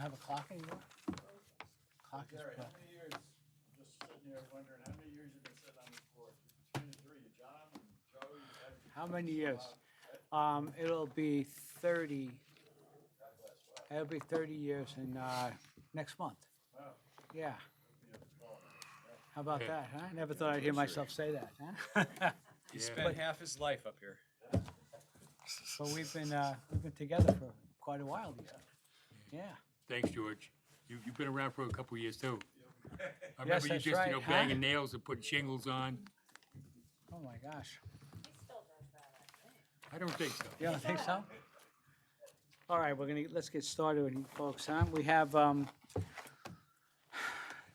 have a clock anymore? Clock is Gary, pro. how many years, just sitting here wondering, how many years you've been sitting on this board? Between the three, you, John and Joey? How many years? It'll be 30, God bless, wow. it'll be 30 years in, next month. Wow. Yeah, Be a call, yeah. how about Yeah. that, huh? Never thought I'd hear myself say that, huh? He Yeah. spent half his life up here. But we've been together for quite a while, Lisa. Yeah. Thanks, George. You've been around for a couple of years, too. I Yes, remember you that's just, right, you know, huh? banging nails and putting shingles on. Oh, my gosh. I don't think so. You don't think so? All right, let's get started with you folks, huh? We have,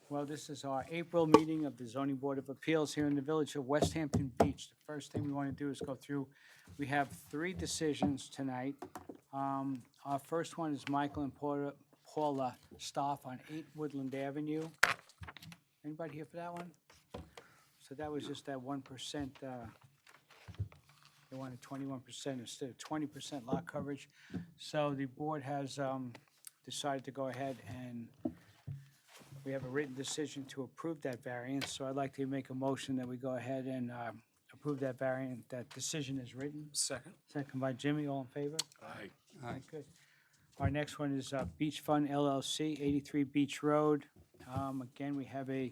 well, this is our April meeting of the Zoning Board of Appeals here in the village of West Hampton Beach. The first thing we want to do is go through, we have 3 decisions tonight. Our first one is Michael and Paula Stoff on 8 Woodland Avenue. Anybody here for that one? So that was just that 1%, they wanted 21% instead of 20% lot coverage. So the board has decided to go ahead and we have a written decision to approve that variance. So I'd like to make a motion that we go ahead and approve that variant, that decision is written. Second. Second by Jimmy, all in favor? Aye. All right, good. Our next one is Beach Fund LLC, 83 Beach Road. Again, we have a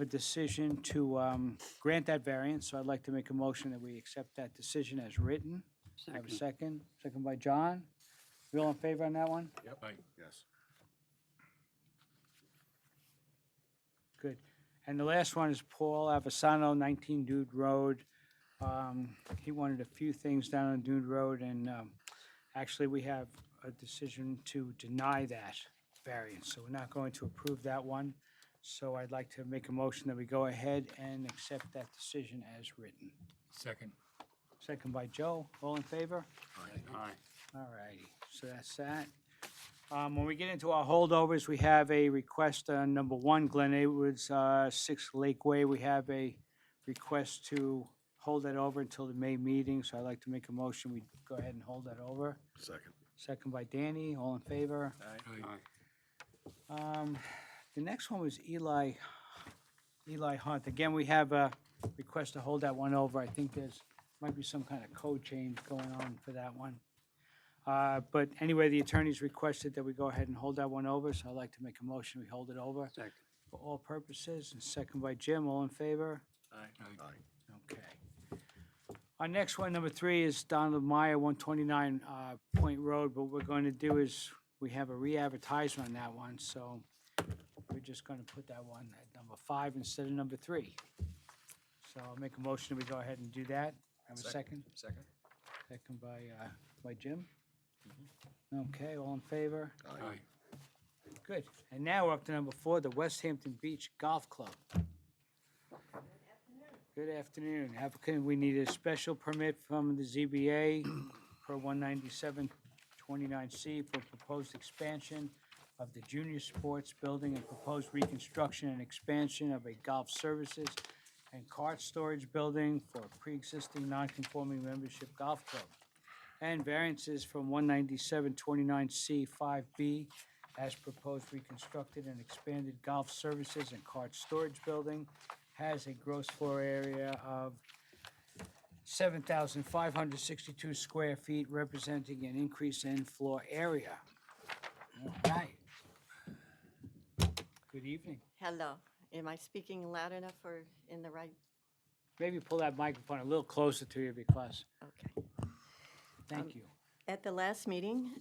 decision to grant that variance, so I'd like to make a motion that we accept that decision as written. Have a second? Second by John. We all in favor on that one? Aye. Yes. Good. And the last one is Paul Avasano, 19 Dude Road. He wanted a few things down on Dude Road, and actually, we have a decision to deny that variance, so we're not going to approve that one. So I'd like to make a motion that we go ahead and accept that decision as written. Second. Second by Joe. All in favor? Aye. All righty, so that's that. When we get into our holdovers, we have a request, number 1, Glen Edwards, 6 Lakeway. We have a request to hold that over until the May meeting, so I'd like to make a motion, we go ahead and hold that over. Second. Second by Danny, all in favor? Aye. The next one was Eli Hunt. Again, we have a request to hold that one over. I think might be some kind of code change going on for that one. But anyway, the attorneys requested that we go ahead and hold that one over, so I'd like to make a motion, we hold it over Second. for all purposes. And second by Jim, all in favor? Aye. Okay. Our next one, number 3, is Donald Meyer, 129 Point Road. What we're going to do is, we have a re-advertisement on that one, so we're just going to put that one at number 5 instead of number 3. So I'll make a motion that we go ahead and do that. Have a second? Second. Second by Jim. Okay, all in favor? Aye. Good. And now we're up to number 4, the West Hampton Beach Golf Club. Good afternoon. Applicant, we need a special permit from the ZBA per 197-29C for proposed expansion of the junior sports building and proposed reconstruction and expansion of a golf services and cart storage building for a pre-existing non-conforming membership golf club. And variances from 197-29C 5B as proposed reconstructed and expanded golf services and cart storage building has a gross floor area of 7,562 square feet, representing an increase in floor area. All right. Good evening. Hello. Am I speaking loud enough or in the right? Maybe pull that microphone a little closer to you because, Okay. thank you. At the last meeting,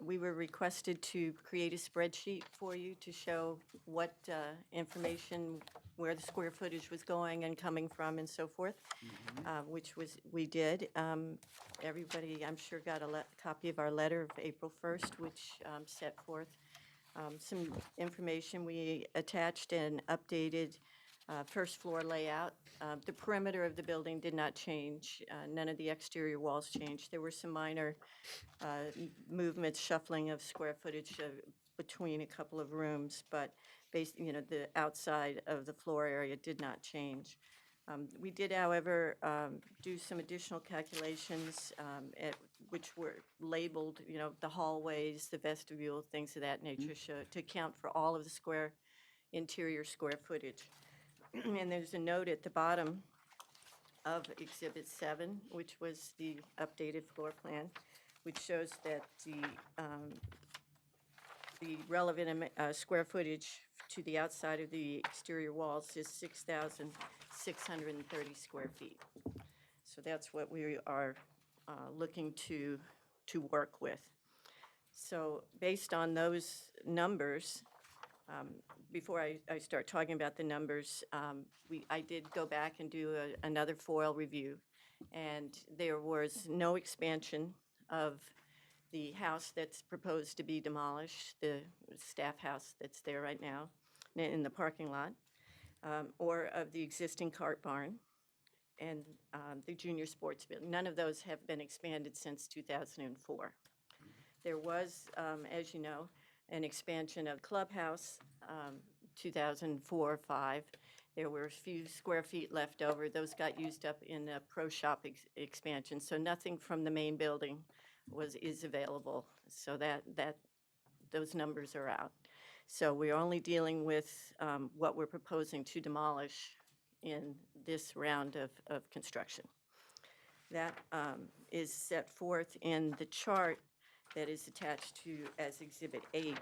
we were requested to create a spreadsheet for you to show what information, where the square footage was going and coming from and so forth, which we did. Everybody, I'm sure, got a copy of our letter of April 1st, which set forth some information. We attached an updated first floor layout. The perimeter of the building did not change. None of the exterior walls changed. There were some minor movements, shuffling of square footage between a couple of rooms, but the outside of the floor area did not change. We did, however, do some additional calculations, which were labeled, the hallways, the vestibule, things of that nature, to account for all of the interior square footage. And there's a note at the bottom of Exhibit 7, which was the updated floor plan, which shows that the relevant square footage to the outside of the exterior walls is 6,630 square feet. So that's what we are looking to work with. So based on those numbers, before I start talking about the numbers, I did go back and do another FOIL review, and there was no expansion of the house that's proposed to be demolished, the staff house that's there right now in the parking lot, or of the existing cart barn and the junior sports building. None of those have been expanded since 2004. There was, as you know, an expansion of clubhouse, 2004-05. There were a few square feet left over. Those got used up in the pro shop expansion, so nothing from the main building is available. So those numbers are out. So we're only dealing with what we're proposing to demolish in this round of construction. That is set forth in the chart that is attached to as Exhibit 8.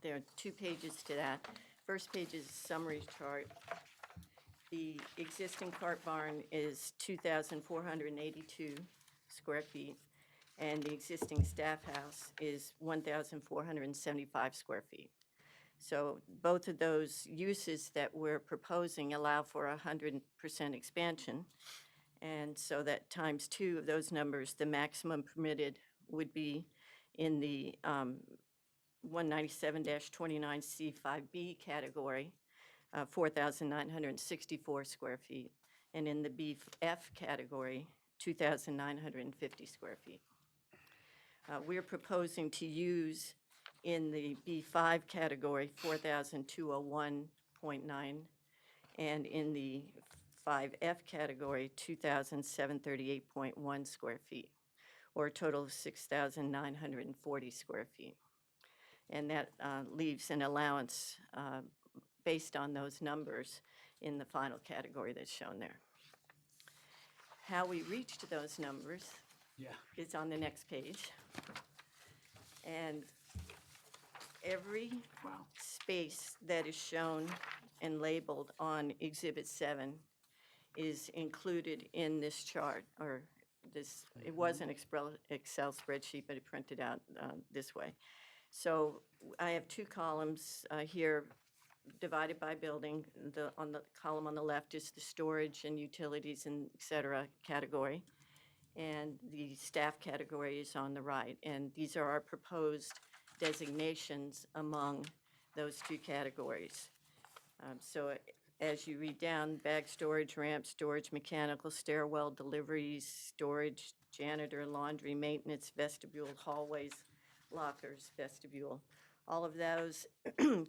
There are 2 pages to that. First page is a summary chart. The existing cart barn is 2,482 square feet, and the existing staff house is 1,475 square feet. So both of those uses that we're proposing allow for 100% expansion, and so that times 2 of those numbers, the maximum permitted would be in the 197-29C5B category, 4,964 square feet, and in the BF category, 2,950 square feet. We're proposing to use in the B5 category 4,201.9, and in the 5F category 2,738.1 square feet, or a total of 6,940 square feet. And that leaves an allowance based on those numbers in the final category that's shown there. How we reached those numbers is on the next page. And every space that is shown and labeled on Exhibit 7 is included in this chart, or this, it was an Excel spreadsheet, but it printed out this way. So I have 2 columns here divided by building. On the column on the left is the storage and utilities and et cetera category, and the staff category is on the right. And these are our proposed designations among those 2 categories. So as you read down, bag storage, ramp storage, mechanical, stairwell, deliveries, storage, janitor, laundry, maintenance, vestibule, hallways, lockers, vestibule. All of those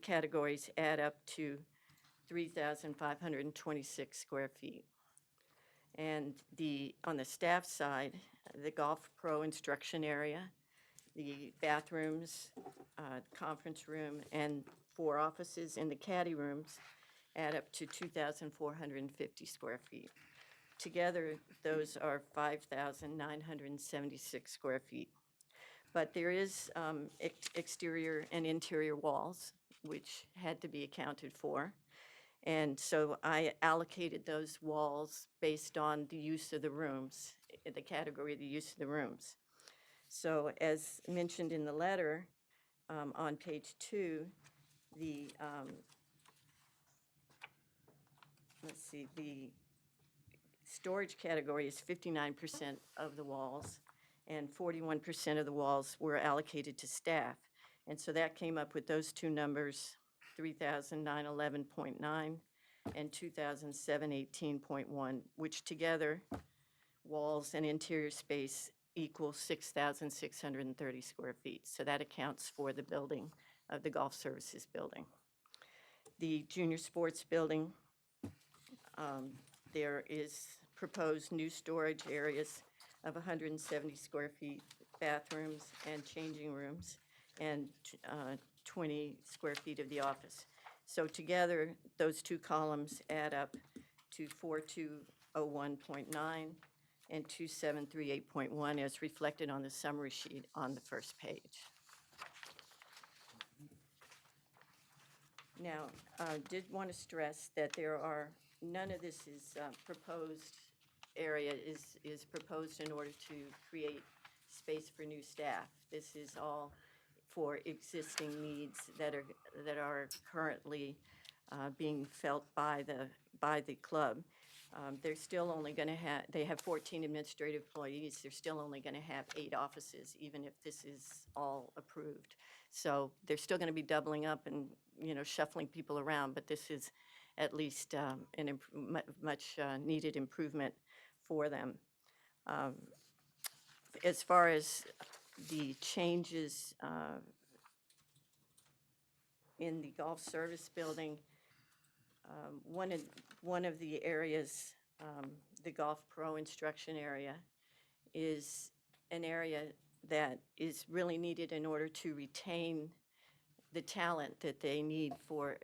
categories add up to 3,526 square feet. And on the staff side, the golf pro instruction area, the bathrooms, conference room, and 4 offices in the caddy rooms add up to 2,450 square feet. Together, those are 5,976 square feet. But there is exterior and interior walls, which had to be accounted for. And so I allocated those walls based on the use of the rooms, the category of the use of the rooms. So as mentioned in the letter, on page 2, the the storage category is 59% of the walls, and 41% of the walls were allocated to staff. And so that came up with those 2 numbers, 3,911.9 and 2,718.1, which together, walls and interior space equal 6,630 square feet. So that accounts for the building of the golf services building. The junior sports building There is proposed new storage areas of 170 square feet, bathrooms and changing rooms, and 20 square feet of the office. So together, those two columns add up to 4201.9 and 2738.1 as reflected on the summary sheet on the first page. Now, did want to stress that there are, none of this is proposed area is proposed in order to create space for new staff. This is all for existing needs that are currently being felt by the club. They're still only going to have, they have 14 administrative employees. They're still only going to have 8 offices, even if this is all approved. So they're still going to be doubling up and, shuffling people around, but this is at least an much needed improvement for them. As far as the changes in the golf service building, one of the areas, the Golf Pro instruction area, is an area that is really needed in order to retain the talent that they need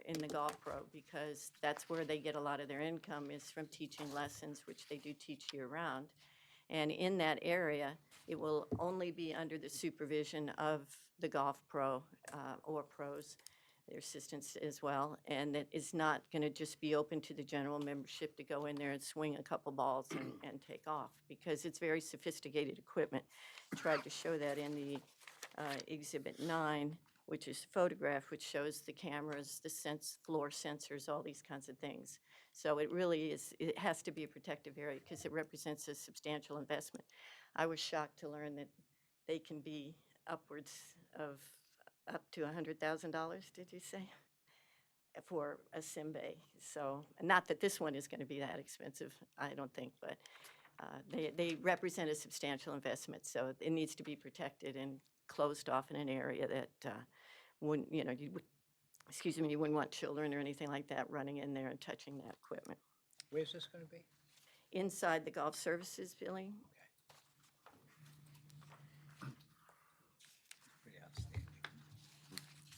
in the Golf Pro, because that's where they get a lot of their income, is from teaching lessons, which they do teach year-round. And in that area, it will only be under the supervision of the Golf Pro or pros, their assistants as well, and it is not going to just be open to the general membership to go in there and swing a couple balls and take off, because it's very sophisticated equipment. Tried to show that in the Exhibit 9, which is a photograph which shows the cameras, the floor sensors, all these kinds of things. So it really is, it has to be a protective area because it represents a substantial investment. I was shocked to learn that they can be upwards of up to $100,000, did you say? For a sim bay. So, not that this one is going to be that expensive, I don't think, but they represent a substantial investment, so it needs to be protected and closed off in an area that wouldn't, you wouldn't want children or anything like that running in there and touching that equipment. Where's this going to be? Inside the golf services building. Pretty outstanding.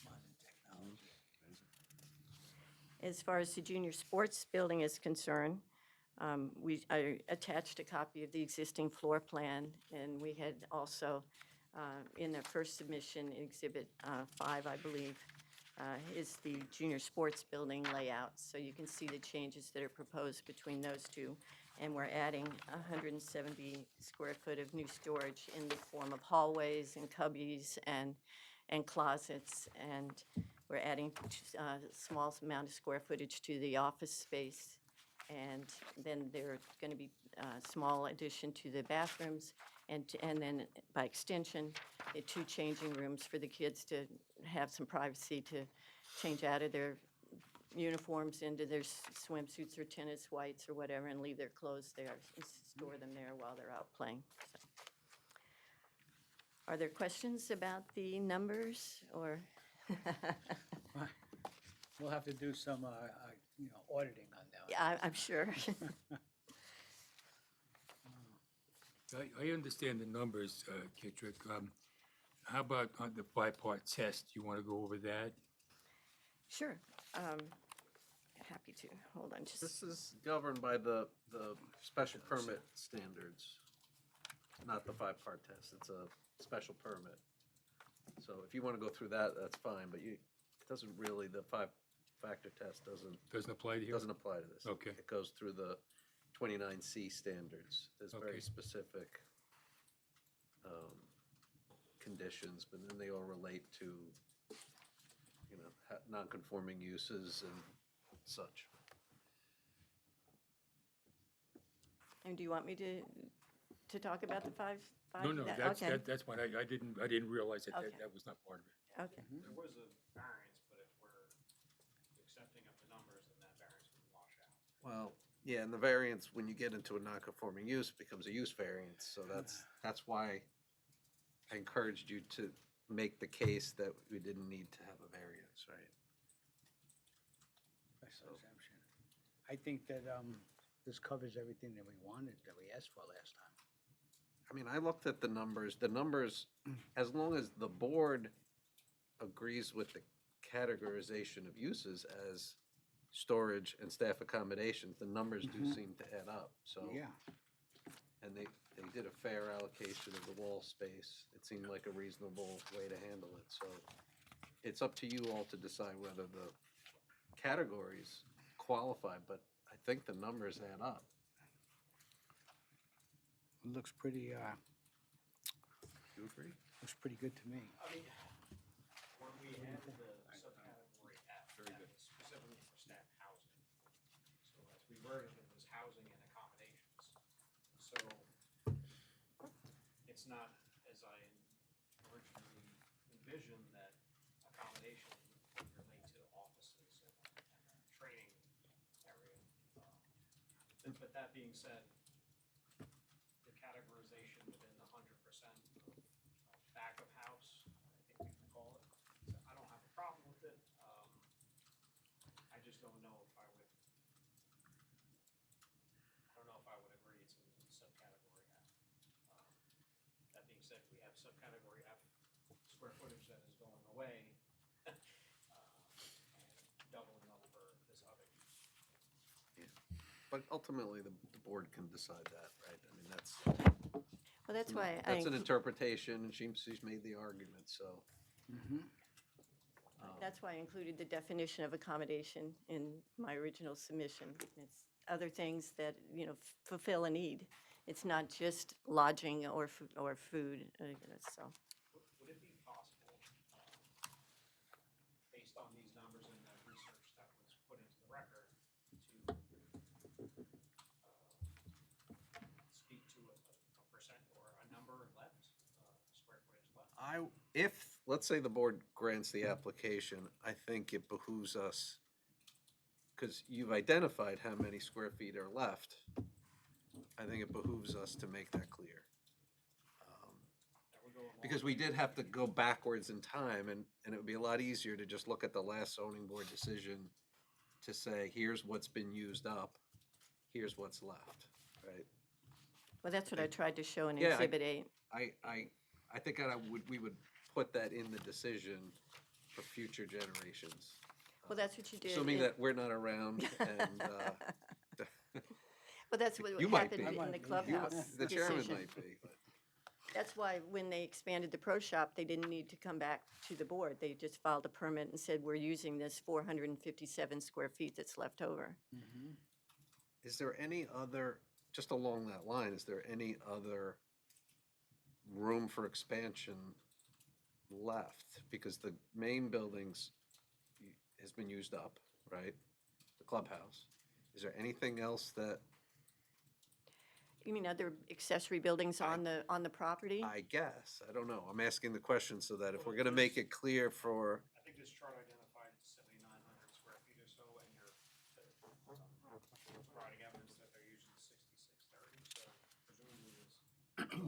Modern technology. As far as the junior sports building is concerned, I attached a copy of the existing floor plan, and we had also, in the first submission, Exhibit 5, I believe, is the junior sports building layout. So you can see the changes that are proposed between those two. And we're adding 170 square foot of new storage in the form of hallways and cubbies and closets. And we're adding a small amount of square footage to the office space. And then there's going to be a small addition to the bathrooms, and then by extension, the 2 changing rooms for the kids to have some privacy to change out of their uniforms into their swimsuits or tennis whites or whatever, and leave their clothes there and store them there while they're out playing. So. Are there questions about the numbers, or? We'll have to do some, auditing on that. Yeah, I'm sure. I understand the numbers, Kittrick. How about on the 5-part test? You want to go over that? Sure. Happy to. Hold on just. This is governed by the special permit standards, not the 5-part test. It's a special permit. So if you want to go through that, that's fine, but it doesn't really, the 5-factor test Doesn't apply to you? doesn't apply to this. Okay. It goes through the 29C standards. There's Okay. very specific conditions, but then they all relate to, non-conforming uses and such. And do you want me to talk about the five? No, Okay. that's fine. I didn't realize that Okay. that was not part of it. Okay. There was a variance, but if we're accepting of the numbers, then that variance would wash out. Well, yeah, and the variance, when you get into a non-conforming use, becomes a use variance, so that's why I encouraged you to make the case that we didn't need to have a variance, right? Special exemption. I think that, this covers everything that we wanted, that we asked for last time. I mean, I looked at the numbers, as long as the board agrees with the categorization of uses as storage and staff accommodations, the numbers do seem to add up, so. Yeah, And they did a fair allocation of the wall space. It seemed like a reasonable way to handle it, so it's up to you all to decide whether the categories qualify, but I think the numbers add up. it looks pretty, You agree? looks pretty good to me. I mean, when we added the subcategory F, that was specifically for staff housing. So as we worded, it was housing and accommodations. So it's not, as I originally envisioned, that accommodation would relate to offices and a training area. But that being said, the categorization within the 100% of back of house, I think we can call it. So I don't have a problem with it. I just don't know if I would, agree it's in subcategory F. That being said, we have subcategory F square footage that is going away, and doubling up for this other use. But ultimately, the board can decide that, right? I mean, that's, Well, that's why I, that's an interpretation, and she's made the argument, so. that's why I included the definition of accommodation in my original submission. It's other things that, you know, fulfill a need. It's not just lodging or food, so. Would it be possible, based on these numbers and the research that was put into the record, to speak to a percent or a number left, square footage left? If, let's say the board grants the application, I think it behooves us, because you've identified how many square feet are left, I think it behooves us to make that clear. That would go a long Because we did have to go backwards in time, and it would be a lot easier to just look at the last zoning board decision to say, here's what's been used up, here's what's left, right? Well, that's what I tried to show in Yeah, Exhibit 8. I think we would put that in the decision for future generations. Well, that's what you did. Assuming in- that we're not around and, Well, that's what You might happened be. in the clubhouse the chairman decision. might be, but. That's why when they expanded the pro shop, they didn't need to come back to the board. They just filed a permit and said, we're using this 457 square feet that's left over. Is there any other, just along that line, is there any other room for expansion left? Because the main buildings has been used up, right? The clubhouse. Is there anything else that, You mean other accessory buildings on the property? I guess, I don't know. I'm asking the question so that if we're gonna make it clear for, I think this chart identified 7,900 square feet or so, and you're providing evidence that they're using 6630, so presumably it's off the 1,300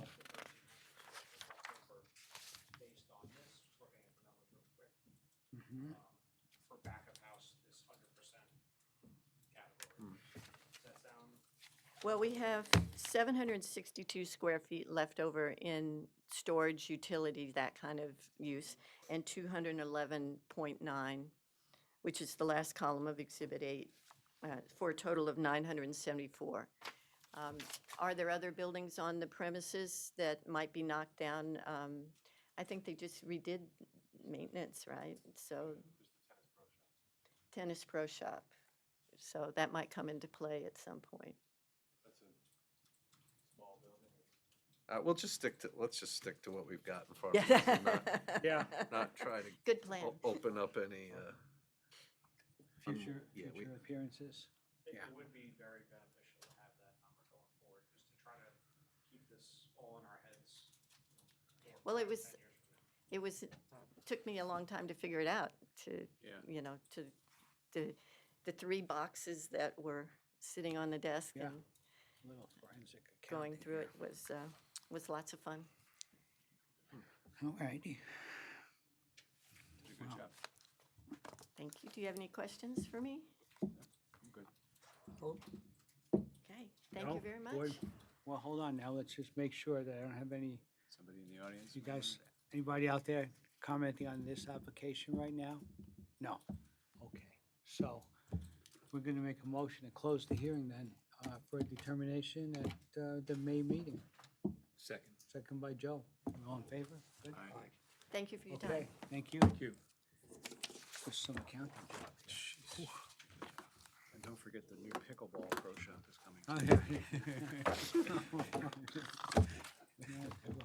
based on this, just looking at the numbers real quick. For back of house, this 100% category. Does that sound? Well, we have 762 square feet left over in storage, utility, that kind of use, and 211.9, which is the last column of Exhibit 8, for a total of 974. Are there other buildings on the premises that might be knocked down? I think they just redid maintenance, right? So, tennis pro shop. So that might come into play at some point. let's just stick to what we've got in front of us and Yeah. not try to Good plan. open up any, Future, yeah, we- future appearances. It Yeah. would be very beneficial to have that number going forward, just to try to keep this all in our heads. You know, Well, it 5 to was- 10 years from now. Took me a long time to figure it out, to, Yeah. you know, to, the 3 boxes that were sitting on the desk Yeah. and Little forensic accounting. going through here. it was lots of fun. All righty. Did a good job. Thank you. Do you have any questions for me? I'm good. Okay, thank No? you very much. Board? Well, hold on now, let's just make sure that I don't have any, Somebody in the audience? you guys, anybody out there commenting on this application right now? No. Okay, so we're gonna make a motion to close the hearing then, for a determination at, the May meeting. Second. Second by Joe. All in favor? Good. Aye. Thank you for your time. Okay, thank you. Thank you. Just some accounting. And don't forget the new pickleball pro shop is coming. Oh, yeah.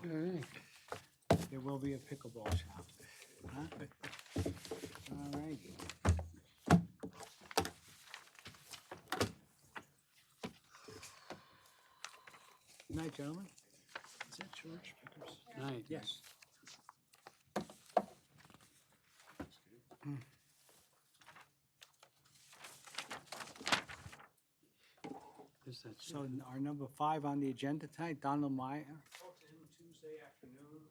All right. There will be a pickleball shop. Huh? All righty. Good night, gentlemen. Is that George Pickers? Night. Yes. Is that So our number 5 on the agenda tonight, Donald Meyer. Talked to him Tuesday afternoon,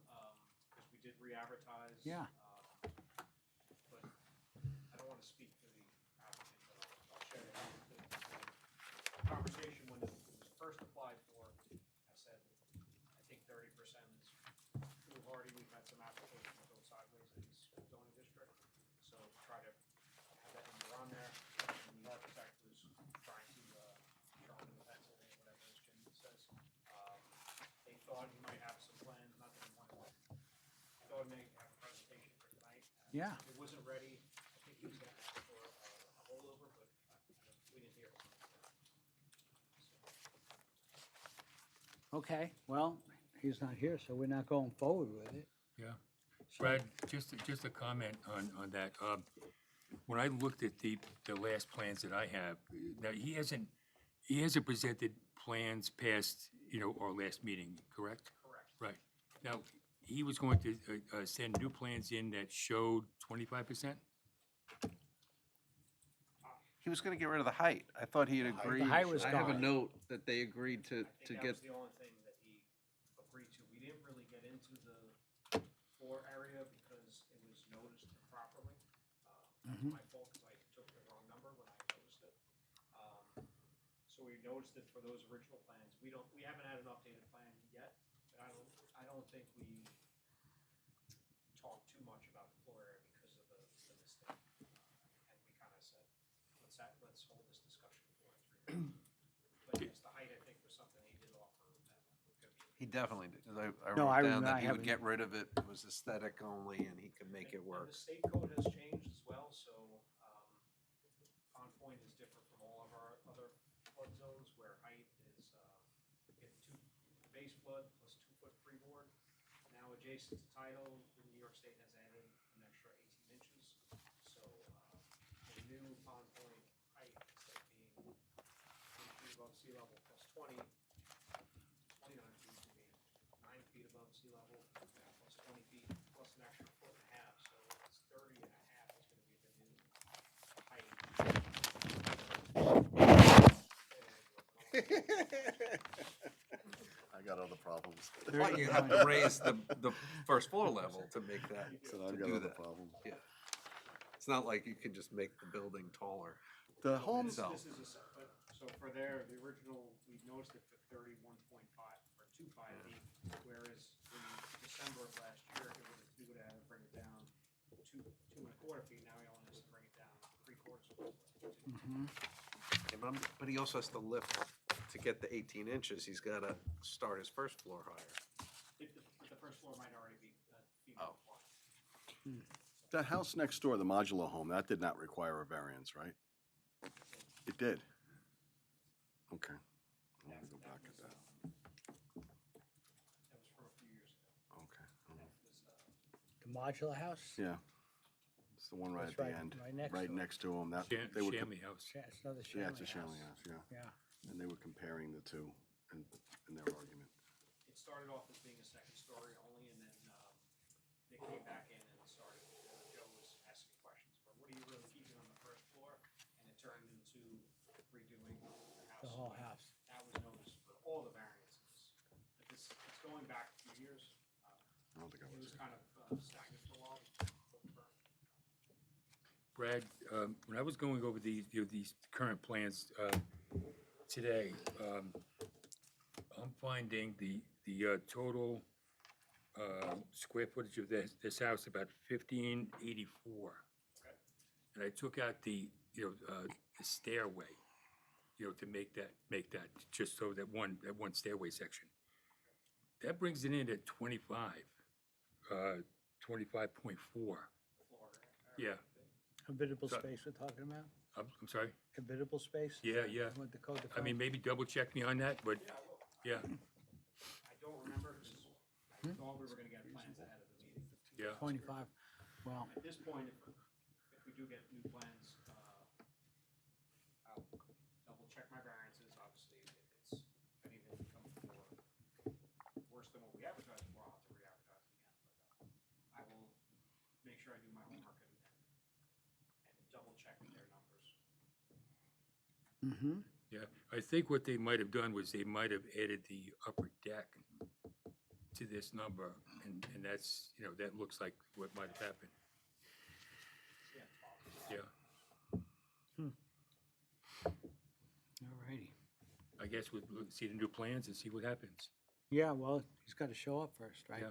because we did re-advertise. Yeah. But I don't want to speak for the applicant, but I'll share it. The conversation when it was first applied for, I said, I think 30% is foolhardy. We've had some applications go sideways in this zoning district. So try to have that number on there. And the architect was trying to sharpen the pencil or whatever, as Jim says. They thought he might have some plans, not that he wanted to. Thought he may have a presentation for tonight. Yeah. It wasn't ready. I think he was gonna ask for a holdover, but we didn't hear. Okay, well, he's not here, so we're not going forward with it. Yeah. So- Brad, just a comment on that. When I looked at the last plans that I have, now he hasn't presented plans past, our last meeting, correct? Correct. Right. Now, he was going to send new plans in that showed 25%? He was gonna get rid of the height. I thought he had agreed. height was I have a gone. note that they agreed to I think that get, was the only thing that he agreed to. We didn't really get into the floor area because it was noticed improperly. My fault, because I took the wrong number when I noticed it. So we noticed it for those original plans. We haven't had an updated plan yet, but I don't think we talked too much about the floor area because of the mistake. And we kind of said, let's hold this discussion for 3 months. But yes, the height, I think, was something he did offer that could be. he definitely did, 'cause I No, I wrote down remember- I that he would haven't- get rid of it. It was aesthetic only and he could make it And work. the state code has changed as well, so, Pond Point is different from all of our other flood zones where height is, you get base flood plus 2-foot freeboard. Now adjacent to tidal, New York State has added an extra 18 inches. So, the new Pond Point height, instead of being 8 feet above sea level plus 29 feet, would be 9 feet above sea level plus 20 feet plus an extra 1.5 foot. So it's 30.5 is gonna be the new height. I got other problems. But you have to raise the first floor level to make that, So to I've got do other that. problems. Yeah. It's not like you can just make the building taller. The So home, This is a separate, so for there, the original, we noticed it for 31.5, or 25 feet, whereas in December of last year, we would have to bring it down 2.25 feet, now he only has to bring it down 3/4 of a foot. Yeah, but he also has to lift to get the 18 inches. He's gotta start his first floor higher. If the first floor might already be, feet Oh. apart. that house next door, the modular home, that did not require a variance, right? It did? Okay. I'm gonna go back at that. That was from a few years ago. Okay. That was, The modular house? Yeah. It's the one right That's at the right- end, right next right to it. next to him. That, they were, Shanley House. Yeah, it's another yeah, it's a Shanley Shanley house, yeah. Yeah. And they were comparing the two in their argument. It started off as being a second story only, and then, they came back in and started, Joe was asking questions, but what are you really keeping on the first floor? And it turned into redoing the house. The whole house. That was noticed for all the variances. But it's going back a few years. I don't think I It was was here. kind of stagnant for a while. Brad, when I was going over these current plans, today, I'm finding the total square footage of this house about 1584. And I took out the stairway, to make that just so that one stairway section. That brings it in at 25.4. Yeah, Habitable So- space we're talking about? I'm sorry. Habitable space? Yeah, yeah. What the code I defines? mean, maybe double check me on that, but yeah, I don't remember, because I thought we were gonna get plans ahead of the meeting. yeah. 25, well, At this point, if we do get new plans, I'll double check my variances, obviously, if anything comes before worse than what we advertised for, I'll have to re-advertise it again, but, I will make sure I do my homework and double check their numbers. mm-hmm. Yeah, I think what they might have done was they might have added the upper deck to this number, and that's, that looks like what might have happened. Yeah, All righty. I guess we'll see the new plans and see what happens. Yeah, well, he's got to show up first, right? Yeah.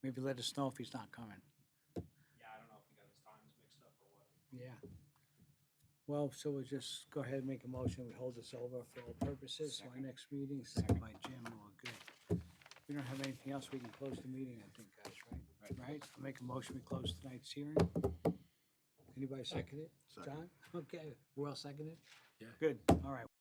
Maybe let us know if he's not coming. Yeah, I don't know if he got his times mixed up or what. Yeah. Well, so we'll just go ahead and make a motion. We hold this over for all purposes. So our next meeting, second by Jim, we're good. We don't have anything else. We can close the meeting, I think, guys, right? Right? I'll make a motion. We close tonight's hearing. Anybody second it? Second. John? Okay. Who else seconded? Yeah. Good. All right.